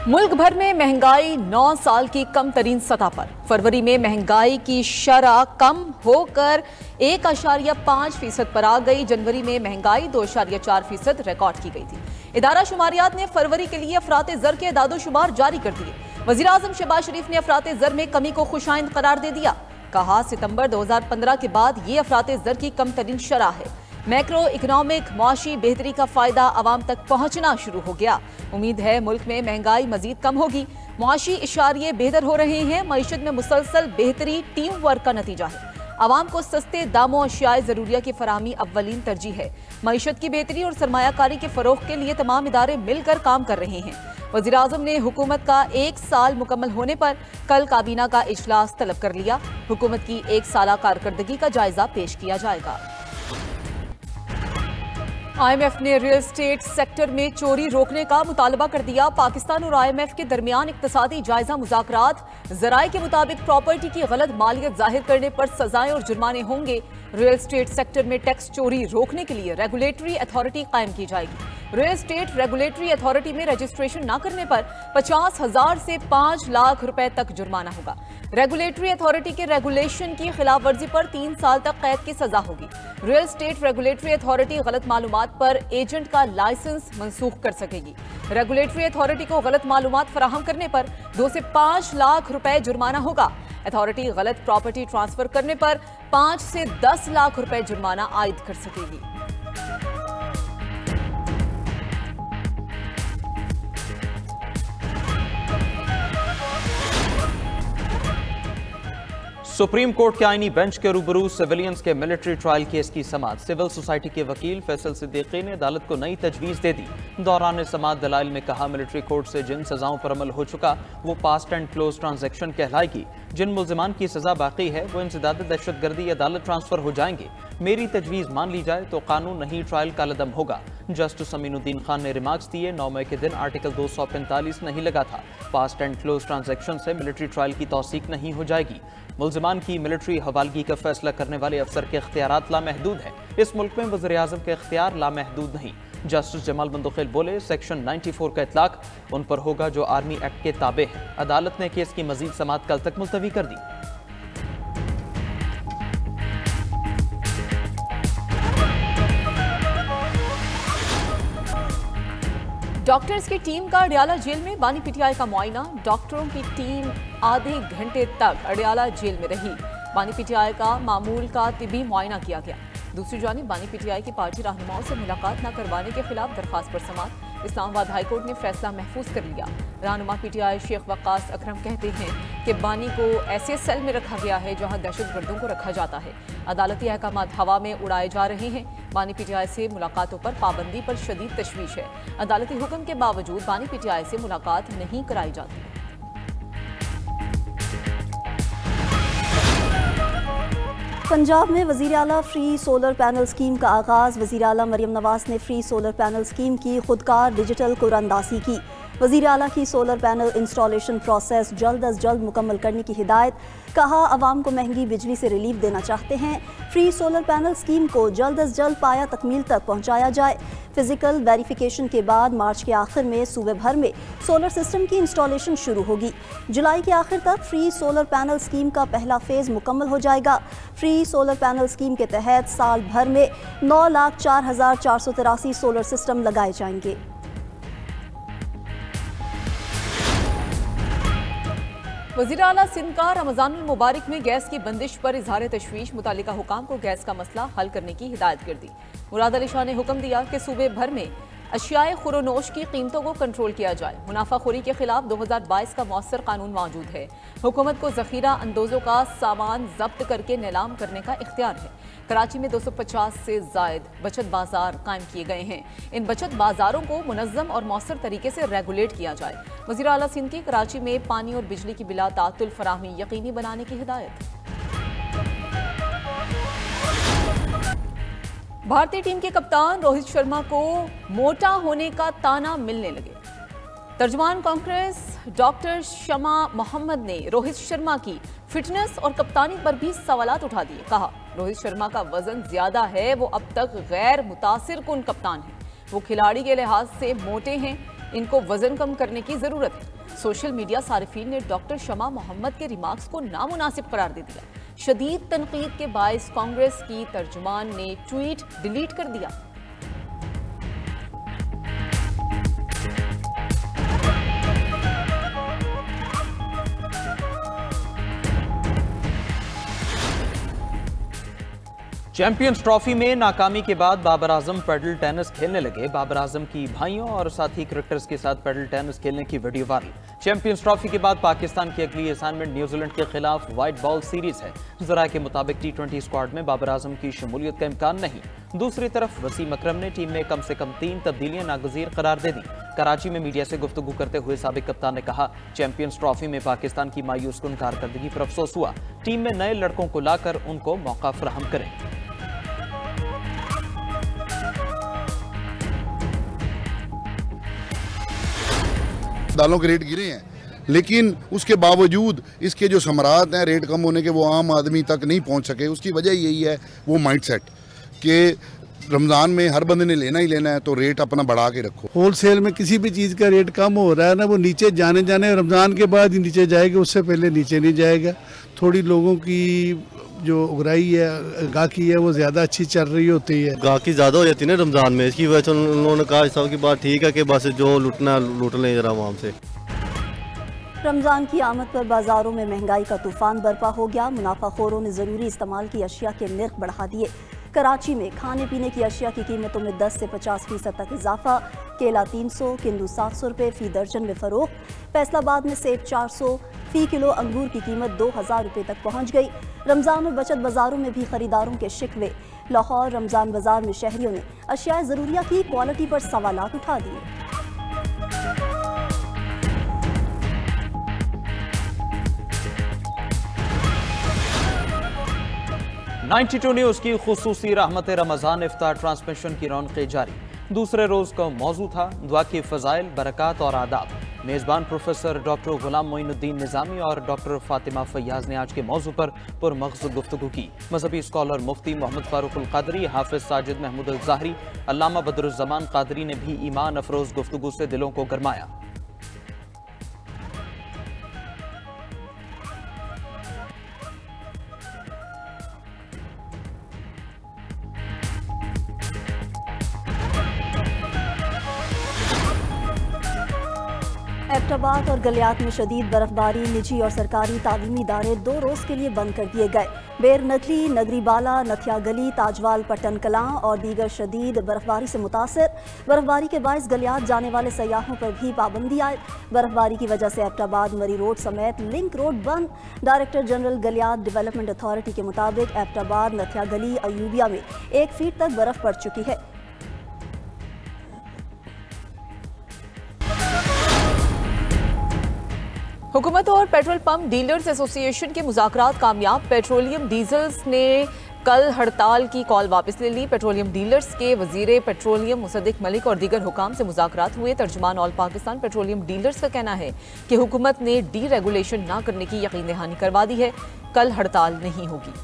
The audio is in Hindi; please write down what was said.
मुल्क भर में महंगाई 9 साल की कम तरीन सतह पर। फरवरी में महंगाई की शरह कम होकर 1.5% पर आ गई। जनवरी में महंगाई 2.4% रिकॉर्ड की गई थी। इदारा शुमारियात ने फरवरी के लिए अफराते ज़र के दादोशुमार जारी कर दिए। वज़ीर आज़म शहबाज शरीफ ने अफराते ज़र में कमी को खुशाइंद करार दे दिया। कहा, सितंबर 2015 के बाद ये अफराते ज़र की कम तरीन शरह है। मैक्रो इकोनॉमिक मुआशी बेहतरी का फायदा आवाम तक पहुंचना शुरू हो गया। उम्मीद है मुल्क में महंगाई मजीद कम होगी। मुआशी इशारे बेहतर हो रहे हैं। मईशत में मुसलसल बेहतरी टीम वर्क का नतीजा है। आवाम को सस्ते दामों अशियाए ज़रूरिया की फराहमी अव्वलीन तरजीह है। मईशत की बेहतरी और सरमायाकारी के फ़रोग़ के लिए तमाम इदारे मिलकर काम कर रहे हैं। वज़ीर आज़म ने हुकूमत का 1 साल मुकम्मल होने पर कल काबीना का इजलास तलब कर लिया। हुकूमत की 1 साला कारकर्दगी का जायजा पेश किया जाएगा। IMF ने रियल एस्टेट सेक्टर में चोरी रोकने का मुतालबा कर दिया। पाकिस्तान और IMF के दरमियान इक्तसादी जायजा मुज़ाकरात। ज़राए के मुताबिक प्रॉपर्टी की गलत मालियत जाहिर करने पर सजाएं और जुर्माने होंगे। रियल एस्टेट सेक्टर में टैक्स चोरी रोकने के लिए रेगुलेटरी अथॉरिटी कायम की जाएगी। रियल एस्टेट रेगुलेटरी अथॉरिटी में रजिस्ट्रेशन न करने पर 50,000 से 5 लाख रुपए तक जुर्माना होगा। रेगुलेटरी अथॉरिटी के रेगुलेशन की खिलाफ वर्जी पर 3 साल तक कैद की सजा होगी। रियल एस्टेट रेगुलेटरी अथॉरिटी गलत मालूमात पर एजेंट का लाइसेंस मनसूख कर सकेगी। रेगुलेटरी अथॉरिटी को गलत मालूमात फराहम करने पर 2 से 5 लाख रुपए जुर्माना होगा। अथॉरिटी गलत प्रॉपर्टी ट्रांसफर करने पर 5 से 10 लाख रुपए जुर्माना आयद कर सकेगी। सुप्रीम कोर्ट के आईनी बेंच के रूबरू सिविलियंस के मिलिट्री ट्रायल केस की समाअत। सिविल सोसाइटी के वकील फैसल सिद्दीकी ने अदालत को नई तजवीज़ दे दी। दौरान समाअत दलाइल में कहा, मिलिट्री कोर्ट से जिन सजाओं पर अमल हो चुका वो पास्ट एंड क्लोज ट्रांजैक्शन कहलाएगी। जिन मुल्जिमान की सजा बाकी है वो इंसदाद दहशतगर्दी अदालत ट्रांसफर हो जाएंगे। मेरी तजवीज़ मान ली जाए तो कानून नहीं ट्रायल का लदम होगा। जस्टिस अमीनुद्दीन खान ने रिमार्क्स दिए, 9 मई के दिन आर्टिकल 245 नहीं लगा था। पास्ट एंड क्लोज ट्रांजैक्शन से मिलिट्री ट्रायल की तौसीक नहीं हो जाएगी। मुल्जिमान की मिलिट्री हवालगी का फैसला करने वाले अफसर के इख्तियारात लामहदूद हैं। इस मुल्क में वज़ीर आज़म के इख्तियार लामहदूद नहीं। जस्टिस जमाल बंदोखेल बोले, सेक्शन 94 का इतलाक उन पर होगा जो आर्मी एक्ट के ताबे हैं। अदालत ने केस की मजीद समाअत कल तक मुलतवी कर दी। डॉक्टर्स की टीम का अडियाला जेल में बानी पीटीआई का मुआयना। डॉक्टरों की टीम आधे घंटे तक अडियाला जेल में रही। बानी पीटीआई का मामूल का तिबी मुआयना किया गया। दूसरी जानिब बानी पीटीआई की पार्टी रहनुमाओं से मुलाकात न करवाने के खिलाफ दरख्वास्त पर समाअत। इस्लामाबाद हाई कोर्ट ने फैसला महफूज कर लिया। रहनुमा पीटीआई शेख वक्कास अकरम कहते हैं कि बानी को ऐसे सेल में रखा गया है जहां दहशतगर्दों को रखा जाता है। अदालती अहकाम हवा में उड़ाए जा रहे हैं। बानी पीटीआई से मुलाकातों पर पाबंदी पर शदीद तशवीश है। अदालती हुक्म के बावजूद बानी पीटीआई से मुलाकात नहीं कराई जाती। पंजाब में वज़ीर आला फ्री सोलर पैनल स्कीम का आगाज़। वज़ीर आला मरियम नवाज ने फ्री सोलर पैनल स्कीम की खुदकार डिजिटल कुरानंदाज़ी की। वज़ीर आला की सोलर पैनल इंस्टॉलेशन प्रोसेस जल्द अज जल्द मुकम्मल करने की हिदायत। कहा, आवाम को महंगी बिजली से रिलीफ देना चाहते हैं। फ्री सोलर पैनल स्कीम को जल्द अज जल्द पाया तकमील तक पहुँचाया जाए। फिजिकल वेरिफिकेशन के बाद मार्च के आखिर में सूबे भर में सोलर सिस्टम की इंस्टॉलेशन शुरू होगी। जुलाई के आखिर तक फ्री सोलर पैनल स्कीम का पहला फेज़ मुकम्मल हो जाएगा। फ्री सोलर पैनल स्कीम के तहत साल भर में 9,04,483 सोलर सिस्टम लगाए जाएंगे। वज़ीर आला सिंध का रमज़ानुल मुबारक में गैस की बंदिश पर इजहार तशवीश। मुतालिका हुकाम को गैस का मसला हल करने की हिदायत कर दी। मुराद अली शाह ने हुक्म दिया कि सूबे भर में अशियाए खुरोनोश की कीमतों को कंट्रोल किया जाए। मुनाफाखोरी के खिलाफ 2022 का मौसर कानून मौजूद है। हुकूमत को ज़ख़ीरा अंदोज़ों का सामान जब्त करके नीलाम करने का इख्तियार है। कराची में 250 से ज़ायद बचत बाजार कायम किए गए हैं। इन बचत बाजारों को मुनज़्ज़म और मौसर तरीके से रेगुलेट किया जाए। वज़ीर आला सिंध की कराची में पानी और बिजली की बिला तातुल फराहमी यकीनी बनाने की हिदायत। भारतीय टीम के कप्तान रोहित शर्मा को मोटा होने का ताना मिलने लगे। तर्जुमान कांग्रेस डॉक्टर शमा मोहम्मद ने रोहित शर्मा की फिटनेस और कप्तानी पर भी सवालात उठा दिए। कहा, रोहित शर्मा का वजन ज्यादा है, वो अब तक गैर मुतासिर कुन कप्तान है। वो खिलाड़ी के लिहाज से मोटे हैं, इनको वजन कम करने की जरूरत है। सोशल मीडिया सारिफीन ने डॉक्टर शमा मोहम्मद के रिमार्क्स को नामुनासिब करार दे दिया। शदीद तनकीद के बायस कांग्रेस की तर्जुमान ने ट्वीट डिलीट कर दिया। चैंपियंस ट्रॉफी में नाकामी के बाद बाबर आजम पैडल टेनिस खेलने लगे। बाबर आजम की भाइयों और साथी क्रिकेटर्स के साथ पैडल टेनिस खेलने की वीडियो वायरल। चैंपियंस ट्रॉफी के बाद पाकिस्तान की अगली असाइनमेंट न्यूजीलैंड के खिलाफ व्हाइट बॉल सीरीज है। जरा के मुताबिक T20 स्क्वाड में बाबर आजम की शमूलियत का इम्कान नहीं। दूसरी तरफ वसीम अकरम ने टीम में कम से कम 3 तब्दीलियां नागजीर करार दे दी। कराची में मीडिया से गुफ्तगू करते हुए साबिक कप्तान ने कहा, चैंपियंस ट्रॉफी में पाकिस्तान की मायूस कुन कारकर्दगी पर अफसोस हुआ। टीम में नए लड़कों को लाकर उनको मौका फराहम करें। दालों के रेट गिरे हैं, लेकिन उसके बावजूद इसके जो समरात हैं रेट कम होने के वो आम आदमी तक नहीं पहुंच सके। उसकी वजह यही है वो माइंडसेट कि रमज़ान में हर बंदे ने लेना ही लेना है, तो रेट अपना बढ़ा के रखो। होलसेल में किसी भी चीज़ का रेट कम हो रहा है ना, वो नीचे जाने रमज़ान के बाद ही नीचे जाएगा, उससे पहले नीचे नहीं जाएगा। थोड़ी लोगों की जो उगराई है, गाहकी है, वो ज़्यादा अच्छी चल रही होती है। गाहकी ज़्यादा हो जाती है ना रमज़ान में, इसकी वजह से उन्होंने कहा सबकी बात ठीक है कि बस जो लूटना लूट लें जरा आवाम से। रमज़ान की आमद पर बाज़ारों में महंगाई का तूफान बर्पा हो गया। मुनाफाखोरों ने ज़रूरी इस्तेमाल की अशिया के निर्ख बढ़ा दिए। कराची में खाने पीने की अशिया की कीमतों में 10 से 50% तक इजाफा। केला 300, किंदू 700 रुपये फी दर्जन में फ़रोख्त। फैसलाबाद में सेब 400 फी किलो, अंगूर की कीमत 2000 रुपये तक पहुँच गई। रमज़ान में बचत बाज़ारों में भी खरीदारों के शिकवे। लाहौर रमज़ान बाज़ार में शहरियों ने अशिया ज़रूरिया की क्वालिटी पर सवालात उठा दिए। 92 न्यूज़ की खुसूसी रहमत रमज़ान इफ्तार ट्रांसमिशन की रौनकें जारी। दूसरे रोज़ का मौजू था दुआ के फ़ज़ाइल, बरक़ात और आदाब। मेज़बान प्रोफेसर डॉक्टर गुलाम मोइनुद्दीन निज़ामी और डॉक्टर फातिमा फैयाज़ ने आज के मौजू पर पुरमग़ज़ गुफ्तगू की। मजहबी स्कॉलर मुफ्ती मोहम्मद फ़ारूक़ुल क़ादरी, हाफ़िज़ साजिद महमूद अल-ज़ाहरी, अल्लामा बदरुज़्ज़मान क़ादरी ने भी ईमान अफरोज़ गुफ्तगू से दिलों को गरमाया। एबटाबाद और गलियात में शदीद बर्फबारी, निजी और सरकारी तालीमी इदारे 2 रोज़ के लिए बंद कर दिए गए। बेर नगली, नगरी बाला, नथिया गली, ताजवाल, पट्टन कलां और दीगर शदीद बर्फबारी से मुतासर। बर्फबारी के बायस गलियात जाने वाले सयाहों पर भी पाबंदी आए। बर्फबारी की वजह से एबटाबाद मरी रोड समेत लिंक रोड बंद। Director general Galiyat development authority के मुताबिक एबटाबाद, नथिया गली, अयूबिया में 1 फीट तक बर्फ पड़ चुकी है। हुकूमत और पेट्रोल पंप डीलर्स एसोसिएशन के मुज़ाकरात कामयाब। पेट्रोलियम डीजल्स ने कल हड़ताल की कॉल वापस ले ली। पेट्रोलियम डीलर्स के वजीर पेट्रोलियम मुसद्दिक मलिक और दीगर हुकाम से मुज़ाकरात हुए। तर्जुमान ऑल पाकिस्तान पेट्रोलियम डीलर्स का कहना है कि हुकूमत ने डी रेगुलेशन न करने की यकीन दहानी करवा दी है। कल हड़ताल नहीं होगी।